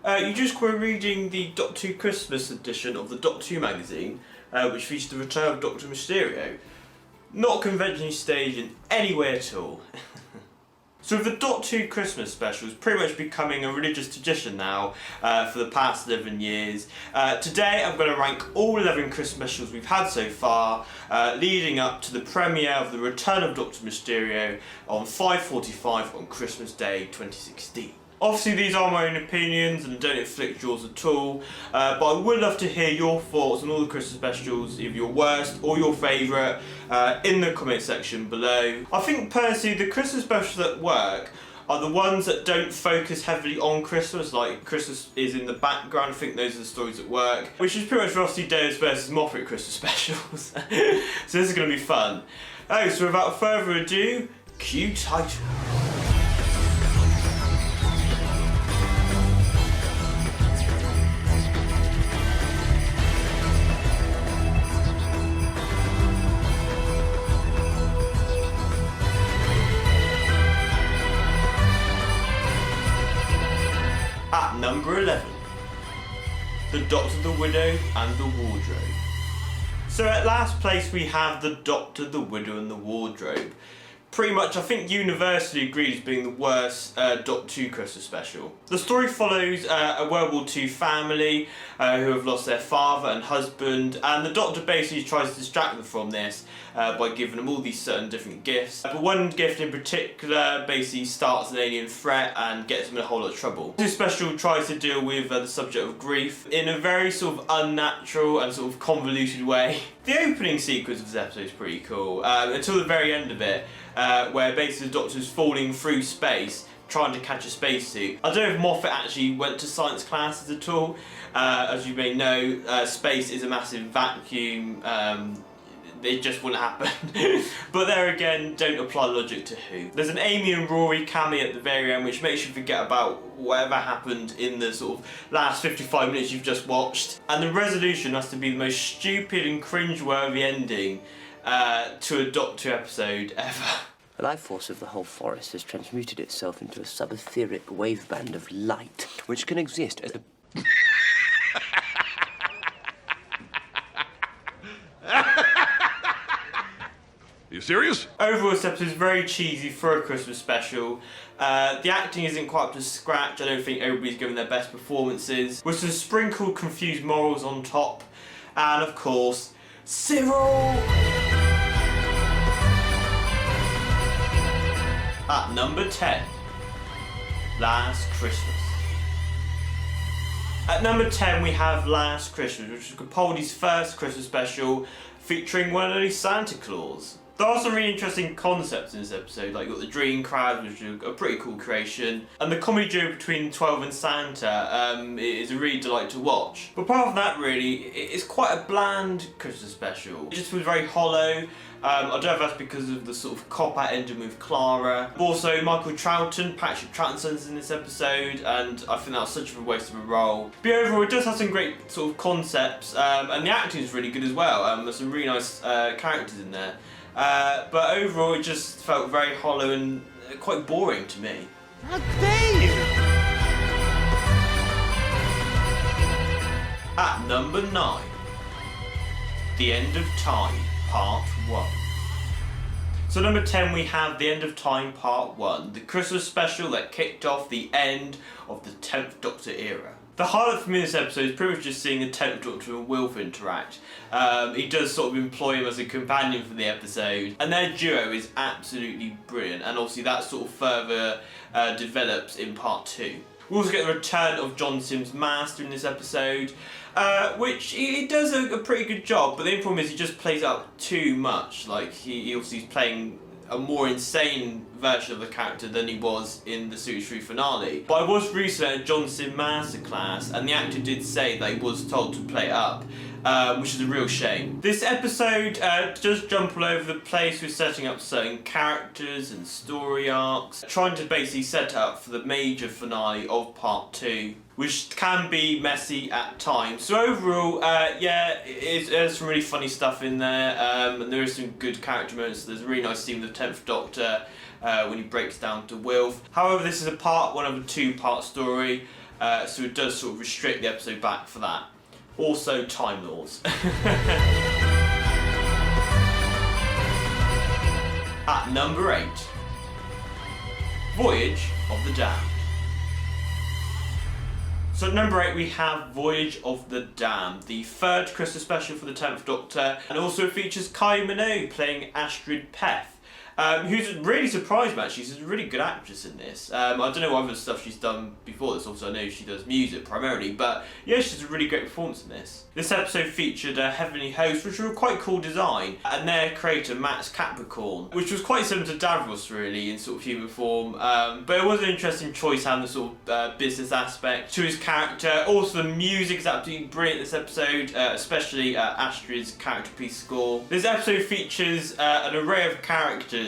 You just were reading the Doctor Who Christmas edition of the Doctor Who magazine, which featured the return of Doctor Mysterio. Not conventionally staged in any way at all. So the Doctor Who Christmas special is pretty much becoming a religious tradition now for the past 11 years. Today I'm going to rank all 11 Christmas specials we've had so far, leading up to the premiere of the return of Doctor Mysterio on 5:45 on Christmas Day 2016. Obviously these are my own opinions and don't inflict yours at all, but I would love to hear your thoughts on all the Christmas specials, either your worst or your favourite, in the comment section below. I think personally the Christmas specials that work are the ones that don't focus heavily on Christmas, like Christmas is in the background. I think those are the stories that work, which is pretty much Rusty Days versus Moffat Christmas specials. So this is going to be fun. Oh, so without further ado, cue title. At number 11, The Doctor, the Widow and the Wardrobe. So at last place we have The Doctor, the Widow and the Wardrobe. Pretty much I think universally agreed as being the worst Doctor Who Christmas special. The story follows a World War II family who have lost their father and husband, and the Doctor basically tries to distract them from this by giving them all these certain different gifts. But one gift in particular basically starts an alien threat and gets them in a whole lot of trouble. This special tries to deal with the subject of grief in a very sort of unnatural and sort of convoluted way. The opening sequence of this episode is pretty cool, until the very end of it, where basically the Doctor's falling through space trying to catch a spacesuit. I don't know if Moffat actually went to science classes at all. As you may know, space is a massive vacuum. It just wouldn't happen. But there again, don't apply logic to Who. There's an Amy and Rory cameo at the very end which makes you forget about whatever happened in the sort of last 55 minutes you've just watched. And the resolution has to be the most stupid and cringe-worthy ending to a Doctor Who episode ever. The life force of the whole forest has transmuted itself into a subetheric waveband of light, which can exist as a... Are you serious? Overall, this episode is very cheesy for a Christmas special. The acting isn't quite up to scratch. I don't think everybody's giving their best performances. With some sprinkled confused morals on top. And of course, Cyril! At number 10, Last Christmas. At number 10 we have Last Christmas, which is Capaldi's first Christmas special featuring one and only Santa Claus. There are some really interesting concepts in this episode, like you've got the dream crowd, which is a pretty cool creation, and the comedy duo between 12 and Santa is a really delight to watch. But apart from that really, it's quite a bland Christmas special. It just feels very hollow. I don't know if that's because of the sort of cop-out ending with Clara. Also, Michael Troughton, Patrick Troughton's in this episode, and I think that was such a waste of a role. But overall, it does have some great sort of concepts, and the acting is really good as well. There's some really nice characters in there. But overall, it just felt very hollow and quite boring to me. How dare you! At number 9, The End of Time, Part 1. So number 10 we have The End of Time Part 1, the Christmas special that kicked off the end of the 10th Doctor era. The highlight for me in this episode is pretty much just seeing the 10th Doctor and Wilf interact. He does sort of employ him as a companion for the episode, and their duo is absolutely brilliant, and obviously that sort of further develops in Part 2. We also get the return of John Simm's Master in this episode, which he does a pretty good job, but the only problem is he just plays out too much. Like, he obviously is playing a more insane version of the character than he was in the Series 3 finale. But I was recently at a John Simm masterclass, and the actor did say that he was told to play it up, which is a real shame. This episode does jump all over the place with setting up certain characters and story arcs, trying to basically set up for the major finale of Part 2, which can be messy at times. So overall, yeah, there's some really funny stuff in there, and there is some good character moments. There's a really nice scene with the 10th Doctor when he breaks down to Wilf. However, this is a part one of a two-part story, so it does sort of restrict the episode back for that. Also, Time Laws. At number 8, Voyage of the Damned. So at number 8 we have Voyage of the Damned, the third Christmas special for the 10th Doctor, and also features Kylie Minogue playing Astrid Peth. Who's really surprised me actually. She's a really good actress in this. I don't know what other stuff she's done before this, also I know she does music primarily, but yeah, she's a really great performance in this. This episode featured a Heavenly Host, which were a quite cool design, and their creator Max Capricorn, which was quite similar to Davros really in sort of human form, but it was an interesting choice having the sort of business aspect to his character. Also the music is absolutely brilliant this episode, especially Astrid's character piece score. This episode features an array of characters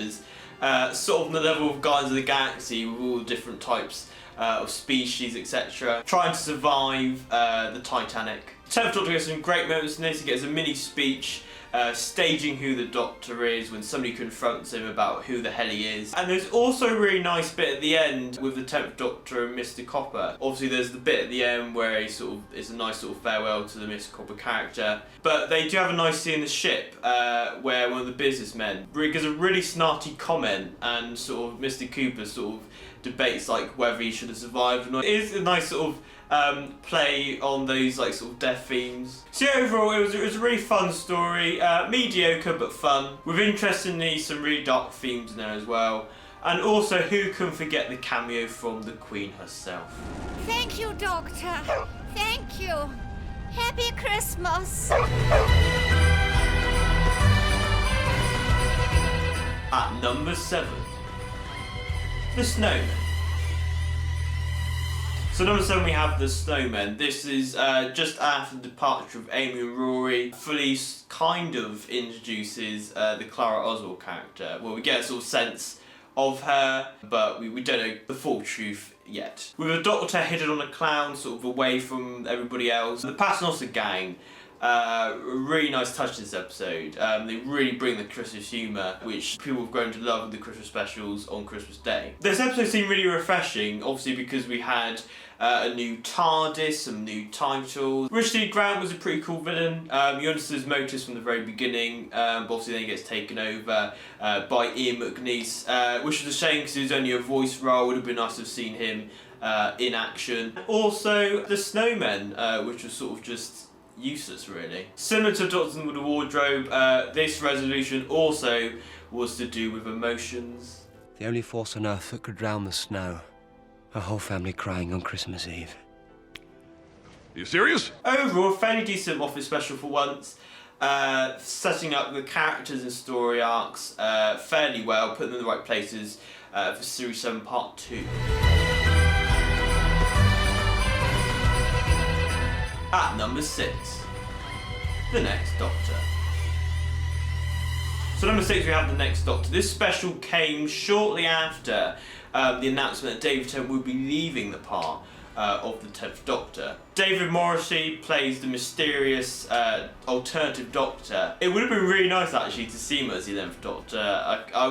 sort of on the level of Guardians of the Galaxy, with all the different types of species, etc., trying to survive the Titanic. The 10th Doctor gets some great moments in this. He gets a mini speech staging who the Doctor is when somebody confronts him about who the hell he is. And there's also a really nice bit at the end with the 10th Doctor and Mr. Copper. Obviously there's the bit at the end where he sort of, it's a nice sort of farewell to the Mr. Copper character. But they do have a nice scene in the ship where one of the businessmen gives a really snarty comment, and sort of Mr. Cooper sort of debates like whether he should have survived or not. It is a nice sort of play on those like sort of death themes. So yeah, overall it was a really fun story, mediocre but fun, with interestingly some really dark themes in there as well. And also, who can forget the cameo from the Queen herself? Thank you, Doctor. Thank you. Happy Christmas. At number 7, The Snowman. So number 7 we have The Snowman. This is just after the departure of Amy and Rory. Fully kind of introduces the Clara Oswald character. Well, we get a sort of sense of her, but we don't know the full truth yet. With the Doctor headed on a clown, sort of away from everybody else. The Paternoster gang, a really nice touch this episode. They really bring the Christmas humour, which people have grown to love with the Christmas specials on Christmas Day. This episode seemed really refreshing, obviously because we had a new TARDIS, some new titles. Richard E. Grant was a pretty cool villain. You understood his motives from the very beginning, but obviously then he gets taken over by Ian McNeice, which was a shame because he was only a voice role. Would have been nice to have seen him in action. Also, the Snowmen, which was sort of just useless really. Similar to Doctor with the Wardrobe, this resolution also was to do with emotions. The only force on earth that could drown the snow. A whole family crying on Christmas Eve. Are you serious? Overall, a fairly decent office special for once. Setting up the characters and story arcs fairly well, putting them in the right places for Series 7 Part 2. At number 6, The Next Doctor. So number 6 we have The Next Doctor. This special came shortly after the announcement that David Tennant would be leaving the part of the 10th Doctor. David Morrissey plays the mysterious alternative Doctor. It would have been really nice actually to see him as the 11th Doctor. I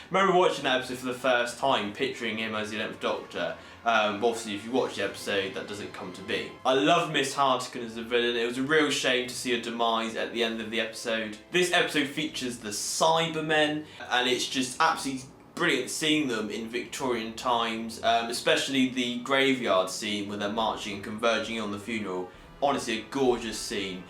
remember watching that episode for the first time, picturing him as the 11th Doctor. But obviously if you watch the episode that doesn't come to be. I love Miss Hartigan as a villain. It was a real shame to see her demise at the end of the episode. This episode features the Cybermen, and it's just absolutely brilliant seeing them in Victorian times, especially the graveyard scene when they're marching and converging on the funeral. Honestly, a gorgeous scene,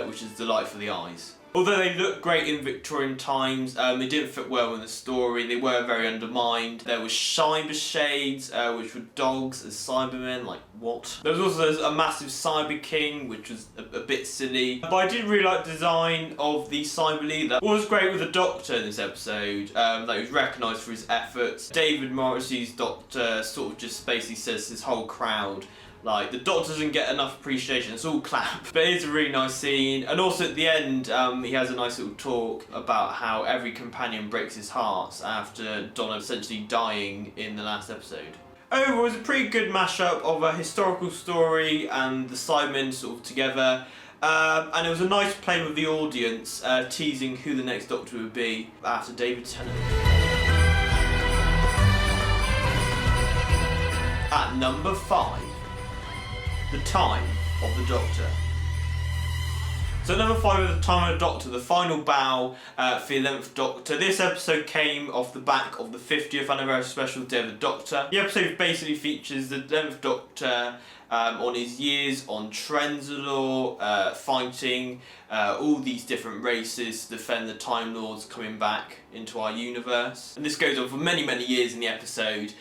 which is a delight for the eyes. Although they look great in Victorian times, they didn't fit well in the story. They were very undermined. There was cyber shades, which were dogs as Cybermen, like what? There was also a massive Cyber King, which was a bit silly. But I did really like the design of the Cyber Leader. What was great with the Doctor in this episode, that he was recognised for his efforts. David Morrissey's Doctor sort of just basically says to this whole crowd, like, the Doctor doesn't get enough appreciation, it's all clap. But it is a really nice scene. And also at the end, he has a nice little talk about how every companion breaks his heart after Donna essentially dying in the last episode. Overall, it was a pretty good mashup of a historical story and the Cybermen sort of together. And it was a nice play with the audience, teasing who the next Doctor would be after David Tennant. At number 5, The Time of the Doctor. So number 5 is The Time of the Doctor, the final bow for the 11th Doctor. This episode came off the back of the 50th anniversary special Day of the Doctor. The episode basically features the 11th Doctor on his years on Trenzalore, fighting all these different races to defend the Time Lords coming back into our universe. And this goes on for many, many years in the episode,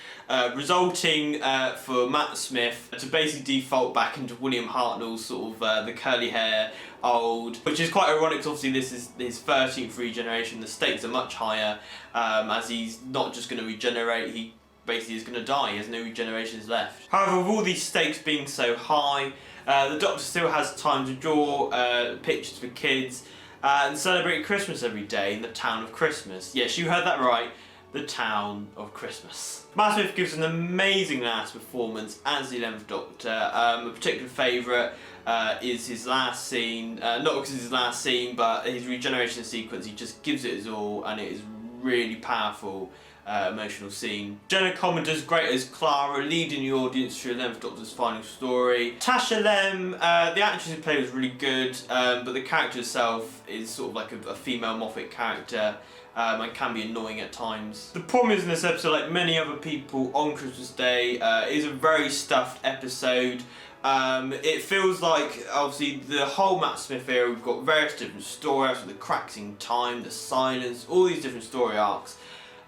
resulting for Matt Smith to basically default back into William Hartnell's sort of the curly hair old, which is quite ironic because obviously this is his 13th regeneration. The stakes are much higher, as he's not just going to regenerate, he basically is going to die, he has no regenerations left. However, with all these stakes being so high, the Doctor still has time to draw pictures for kids and celebrate Christmas every day in the town of Christmas. Yes, you heard that right, the town of Christmas. Matt Smith gives an amazing last performance as the 11th Doctor. A particular favourite is his last scene, not because it's his last scene, but his regeneration sequence. He just gives it his all, and it is really powerful, emotional scene. Jenna Coleman does great as Clara, leading the audience through the 11th Doctor's final story. Tasha Lem, the actress who played was really good, but the character itself is sort of like a female Moffat character. And can be annoying at times. The problem is in this episode, like many other people on Christmas Day, it is a very stuffed episode. It feels like, obviously, the whole Matt Smith era, we've got various different story arcs, with the cracks in time, the silence, all these different story arcs,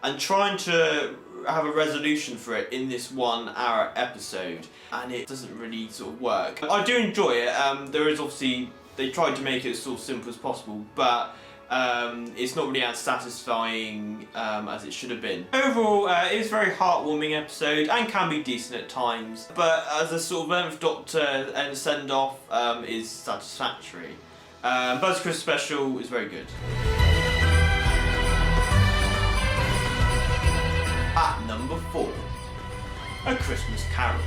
and trying to have a resolution for it in this 1 hour episode, and it doesn't really sort of work. I do enjoy it. There is obviously, they tried to make it as sort of simple as possible, but it's not really as satisfying as it should have been. Overall, it is a very heartwarming episode and can be decent at times, but as a sort of 11th Doctor and send-off is satisfactory. Buzz Christmas Special is very good. At number 4, A Christmas Carol.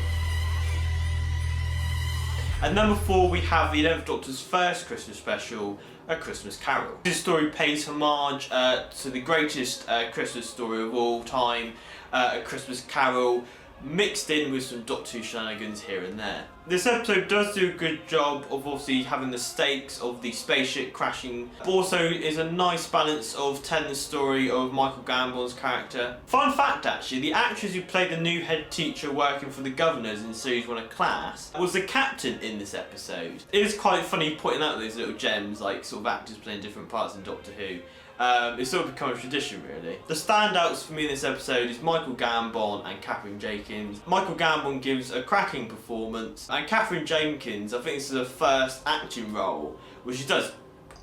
At number 4 we have the 11th Doctor's first Christmas special, A Christmas Carol. This story pays homage to the greatest Christmas story of all time, A Christmas Carol, mixed in with some Doctor Who shenanigans here and there. This episode does do a good job of obviously having the stakes of the spaceship crashing, but also is a nice balance of telling the story of Michael Gambon's character. Fun fact actually, the actress who played the new head teacher working for the governors in Series 1 of Class was the captain in this episode. It is quite funny pointing out those little gems, like sort of actors playing different parts in Doctor Who. It's sort of become a tradition really. The standouts for me in this episode is Michael Gambon and Catherine Jenkins. Michael Gambon gives a cracking performance, and Catherine Jenkins, I think this is her first acting role, which she does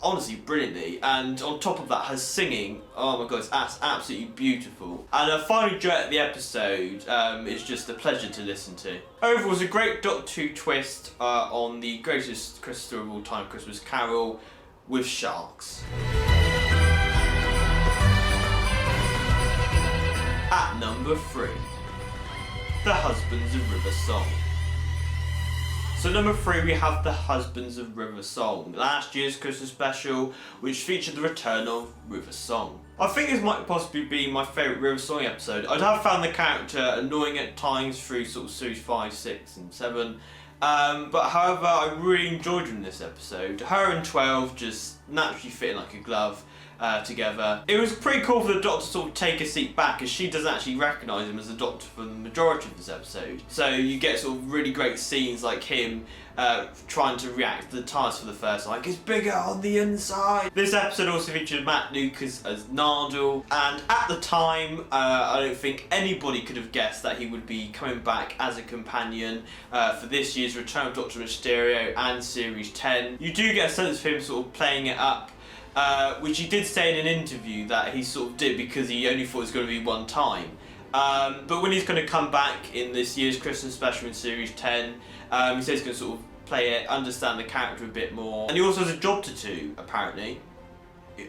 honestly brilliantly, and on top of that her singing, oh my god, it's absolutely beautiful. And her final duet at the episode is just a pleasure to listen to. Overall, it's a great Doctor Who twist on the greatest Christmas story of all time, Christmas Carol, with sharks. At number 3, The Husbands of River Song. So number 3 we have The Husbands of River Song, last year's Christmas special, which featured the return of River Song. I think this might possibly be my favourite River Song episode. I'd have found the character annoying at times through sort of series 5, 6 and 7. But however, I really enjoyed her in this episode. Her and 12 just naturally fitting like a glove together. It was pretty cool for the Doctor to sort of take a seat back, as she doesn't actually recognise him as the Doctor for the majority of this episode. So you get sort of really great scenes like him trying to react to the TARDIS for the first time, like it's bigger on the inside. This episode also featured Matt Lucas as Nardole, and at the time I don't think anybody could have guessed that he would be coming back as a companion for this year's Return of Doctor Mysterio and Series 10. You do get a sense of him sort of playing it up, which he did say in an interview that he sort of did because he only thought it was going to be one time. But when he's going to come back in this year's Christmas special in Series 10, he says he's going to sort of play it, understand the character a bit more. And he also has a job to do, apparently.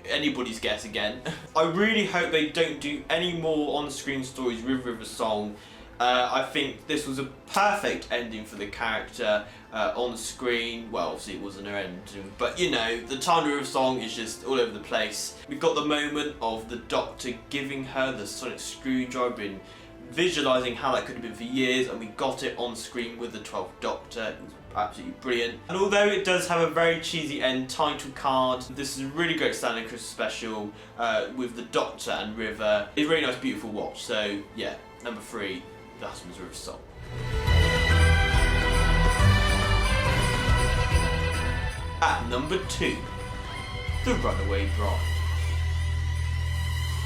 Anybody's guess again. I really hope they don't do any more on-screen stories with River Song. I think this was a perfect ending for the character on screen. Well, obviously it wasn't her ending, but you know, the Time of River Song is just all over the place. We've got the moment of the Doctor giving her the sonic screwdriver in visualising how that could have been for years, and we got it on screen with the 12th Doctor. It was absolutely brilliant. And although it does have a very cheesy end title card, this is a really great standing Christmas special with the Doctor and River. It's a really nice, beautiful watch. So yeah, number 3, The Husband's River Song. At number 2, The Runaway Bride.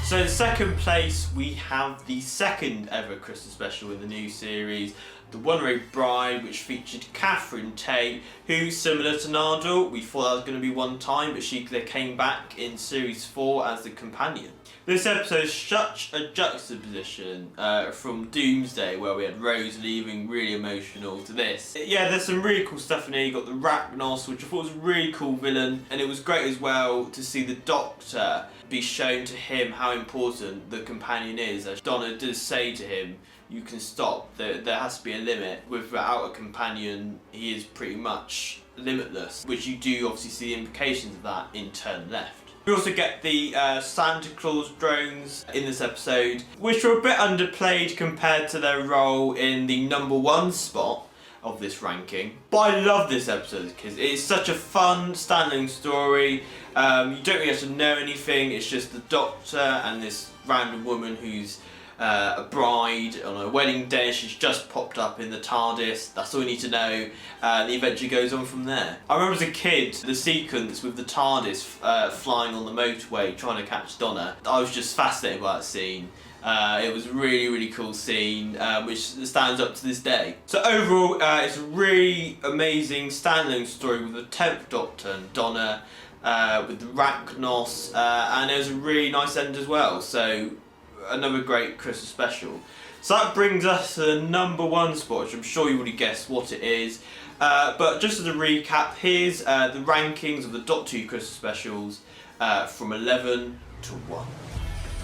So in second place we have the second ever Christmas special in the new series, The Runaway Bride, which featured Catherine Tate, who, similar to Nardole, we thought that was going to be one time, but she came back in series 4 as the companion. This episode is such a juxtaposition from Doomsday, where we had Rose leaving, really emotional, to this. Yeah, there's some really cool stuff in here. You got the Rachnos, which I thought was a really cool villain, and it was great as well to see the Doctor be shown to him how important the companion is. As Donna does say to him, you can stop, there has to be a limit. Without a companion, he is pretty much limitless, which you do obviously see the implications of that in Turn Left. We also get the Santa Claus drones in this episode, which were a bit underplayed compared to their role in the number 1 spot of this ranking. But I love this episode because it's such a fun standalone story. You don't really have to know anything, it's just the Doctor and this random woman who's a bride on a wedding day. She's just popped up in the TARDIS. That's all you need to know. The adventure goes on from there. I remember as a kid the sequence with the TARDIS flying on the motorway trying to catch Donna. I was just fascinated by that scene. It was a really, really cool scene, which stands up to this day. So overall, it's a really amazing standalone story with the 10th Doctor and Donna, with the Rachnos, and it was a really nice end as well. So another great Christmas special. So that brings us to the number 1 spot, which I'm sure you already guessed what it is. But just as a recap, here's the rankings of the Doctor Who Christmas specials from 11 to 1.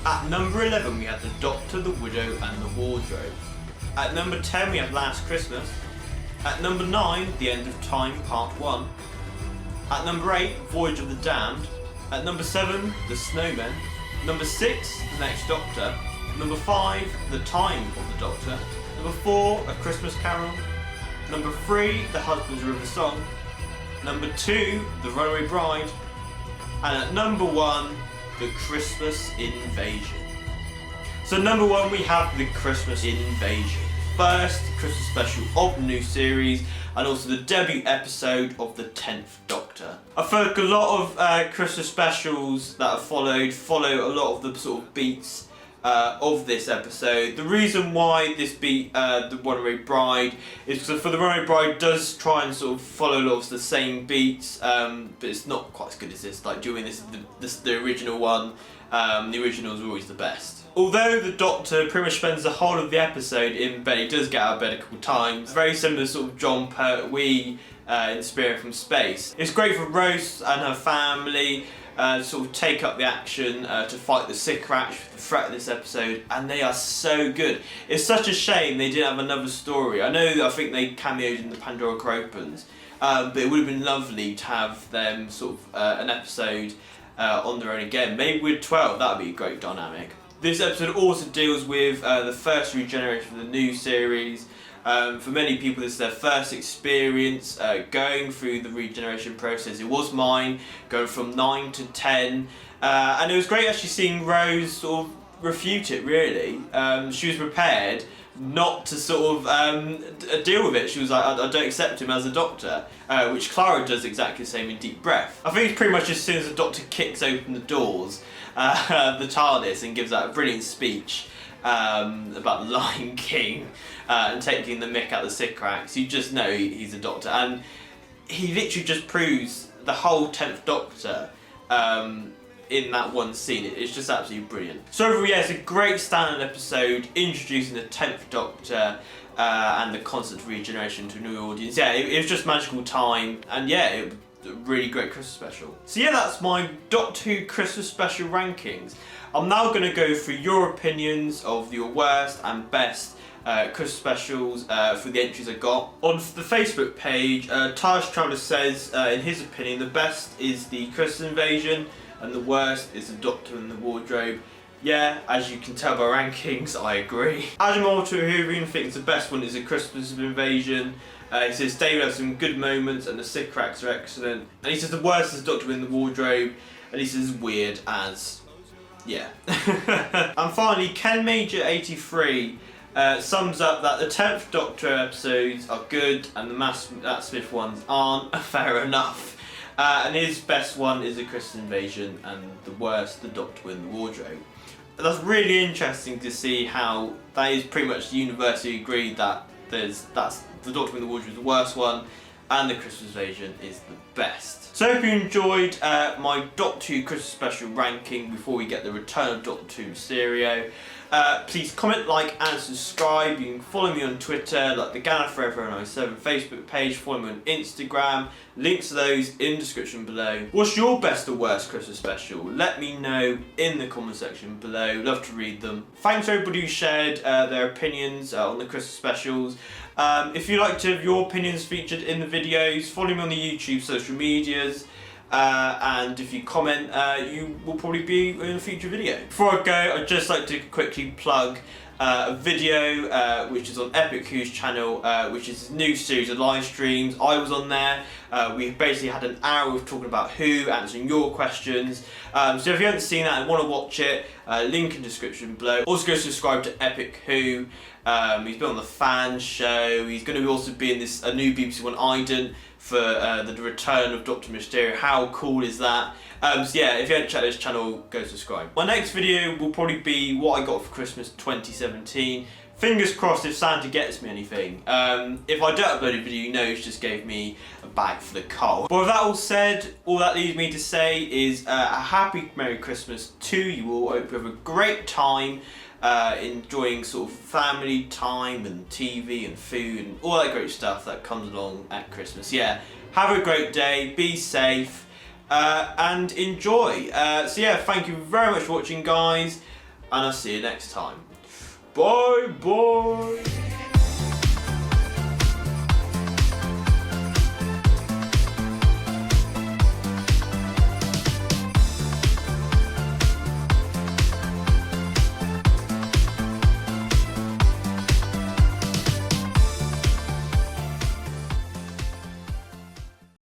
At number 11 we had The Doctor, the Widow and the Wardrobe. At number 10 we have Last Christmas. At number 9, The End of Time Part 1. At number 8, Voyage of the Damned. At number 7, The Snowmen. Number 6, The Next Doctor. Number 5, The Time of the Doctor. Number 4, A Christmas Carol. Number 3, The Husband's River Song. Number 2, The Runaway Bride. And at number 1, The Christmas Invasion. So number 1 we have The Christmas Invasion. First Christmas special of the new series, and also the debut episode of the 10th Doctor. I feel like a lot of Christmas specials that have followed follow a lot of the sort of beats of this episode. The reason why this beat The Runaway Bride is because for The Runaway Bride does try and sort of follow a lot of the same beats, but it's not quite as good as this. Like doing this the original one, the original is always the best. Although the Doctor pretty much spends the whole of the episode in bed, he does get out of bed a couple of times. Very similar to sort of John Pertwee in Spirit from Space. It's great for Rose and her family to sort of take up the action to fight the Sycorax, the threat of this episode, and they are so good. It's such a shame they didn't have another story. I think they cameoed in the Pandora Opens, but it would have been lovely to have them sort of an episode on their own again. Maybe with 12, that would be a great dynamic. This episode also deals with the first regeneration of the new series. For many people, this is their first experience going through the regeneration process. It was mine, going from 9 to 10. And it was great actually seeing Rose sort of refute it, really. She was prepared not to sort of deal with it. She was like, I don't accept him as a Doctor, which Clara does exactly the same in Deep Breath. I think it's pretty much as soon as the Doctor kicks open the doors, the TARDIS, and gives that a brilliant speech about the Lion King and taking the mick out of the Sycorax, you just know he's a Doctor. And he literally just proves the whole 10th Doctor in that one scene. It's just absolutely brilliant. So overall, yeah, it's a great standard episode introducing the 10th Doctor and the constant regeneration to a new audience. Yeah, it was just magical time, and yeah, it was a really great Christmas special. So yeah, that's my Doctor Who Christmas special rankings. I'm now going to go through your opinions of your worst and best Christmas specials for the entries I got. On the Facebook page, Taj Traveller says, in his opinion, the best is the Christmas Invasion and the worst is the Doctor and the Wardrobe. Yeah, as you can tell by rankings, I agree. Adam Alter-Hoovian thinks the best one is A Christmas Invasion. He says David has some good moments and the sick cracks are excellent. And he says the worst is Doctor in the Wardrobe. And he says weird as... yeah. And finally, Ken Major 83 sums up that the 10th Doctor episodes are good and the Matt Smith ones aren't. Fair enough. And his best one is A Christmas Invasion and the worst, the Doctor in the Wardrobe. That's really interesting to see how that is pretty much universally agreed that that's the Doctor in the Wardrobe is the worst one and the Christmas Invasion is the best. So I hope you enjoyed my Doctor Who Christmas special ranking before we get the return of Doctor Mysterio. Please comment, like and subscribe. You can follow me on Twitter, like the GF97 Facebook page, follow me on Instagram. Links to those in the description below. What's your best or worst Christmas special? Let me know in the comment section below. Love to read them. Thanks to everybody who shared their opinions on the Christmas specials. If you'd like to have your opinions featured in the videos, follow me on the YouTube social medias. And if you comment, you will probably be in a future video. Before I go, I'd just like to quickly plug a video which is on Epic Who's channel, which is a new series of live streams. I was on there. We basically had an hour of talking about Who, answering your questions. So if you haven't seen that and want to watch it, link in the description below. Also go subscribe to Epic Who. He's been on the Fan Show. He's going to also be in a new BBC One Ident for the return of Doctor Mysterio. How cool is that? So yeah, if you haven't checked this channel, go subscribe. My next video will probably be what I got for Christmas 2017. Fingers crossed if Santa gets me anything. If I don't upload a video, you know he just gave me a bag full of coal. But with that all said, all that leaves me to say is a happy Merry Christmas to you all. I hope you have a great time. Enjoying sort of family time and TV and food and all that great stuff that comes along at Christmas. Yeah, have a great day, be safe, and enjoy. So yeah, thank you very much for watching, guys, and I'll see you next time. Bye bye.